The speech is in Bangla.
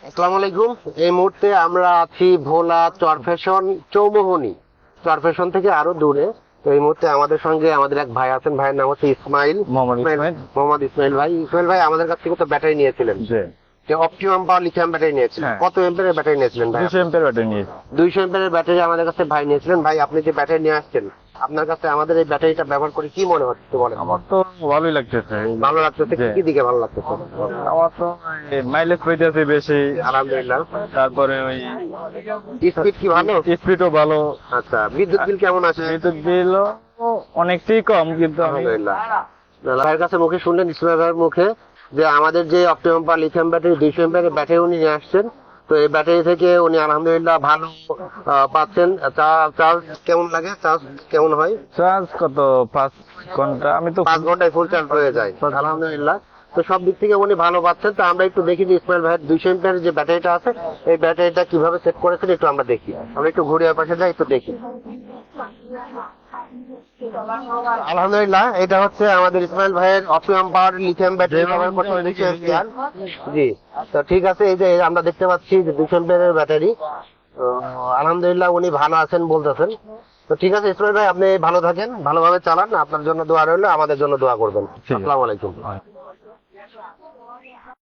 আসসালামু আলাইকুম। এই মুহূর্তে আমরা আছি ভোলা চরফ্যাশন চৌমোহনী। চরফ্যাশন থেকে আরো দূরে। তো এই মুহূর্তে আমাদের সঙ্গে আমাদের এক ভাই আছেন, ভাইয়ের নাম হচ্ছে মোহাম্মদ ইসমাইল ভাই। ইসমাইল ভাই আমাদের কাছ থেকে তো ব্যাটারি নিয়েছিলেন, যে অপটিমাম পাওয়ার লিথিয়াম ব্যাটারি নিয়েছিলেন। কত এম্পিয়ারের ব্যাটারি নিয়েছিলেন ভাই? 200 এম্পিয়ার ব্যাটারি নিয়েছি। 200 এম্পিয়ারের ব্যাটারি আমাদের কাছে ভাই নিয়েছিলেন। ভাই আপনি যে ব্যাটারি নিয়ে আসছেন, আপনার কাছে আমাদের এই ব্যাটারিটা ব্যবহার করে কি মনে হচ্ছে বলেন? আমার তো ভালোই লাগতেছে। ভালো লাগতেছে? কি দিকে ভালো লাগতেছে? আমার তো মাইলেজ পাইতেছে বেশি, আলহামদুলিল্লাহ। তারপরে ওই স্পিড কি ভালো? স্পিডও ভালো। আচ্ছা, বিদ্যুৎ বিল কেমন আছে? বিদ্যুৎ বিল অনেকটাই কম, কিন্তু আমি আলহামদুলিল্লাহ। ভাইয়ের কাছে মুখে শুনলেন, ইসমাইল ভাইয়ের মুখে, যে আমাদের যে অপটিমাম পাওয়ার লিথিয়াম ব্যাটারি 200 এম্পিয়ারের ব্যাটারি উনি নিয়ে আসছেন। তো এই ব্যাটারি থেকে উনি আলহামদুলিল্লাহ ভালো পাচ্ছেন। চার্জ কেমন লাগে? চার্জ কেমন হয়? চার্জ কত 5 ঘন্টা? আমি তো 5 ঘন্টায় ফুল চার্জ হয়ে যায় আলহামদুলিল্লাহ। তো সব দিক থেকে উনি ভালো পাচ্ছেন। তো আমরা একটু দেখি যে ইসমাইল ভাইয়ের 200 এম্পিয়ারের যে ব্যাটারিটা আছে, এই ব্যাটারিটা কিভাবে সেট করেছেন একটু আমরা দেখি। আমরা একটু ঘুরে পাশে যাই, একটু দেখি। আলহামদুলিল্লাহ, এটা হচ্ছে আমাদের ইসমাইল ভাইয়ের অপটিমাম পাওয়ার লিথিয়াম ব্যাটারি ব্যবহার করতে 200 এম্পিয়ার। জি, তো ঠিক আছে। এই যে আমরা দেখতে পাচ্ছি যে 200 এম্পিয়ারের ব্যাটারি। আলহামদুলিল্লাহ উনি ভালো আছেন বলতেছেন। তো ঠিক আছে ইসমাইল ভাই, আপনি ভালো থাকেন, ভালোভাবে চালান। আপনার জন্য দোয়া রইলো, আমাদের জন্য দোয়া করবেন। আসসালামু আলাইকুম।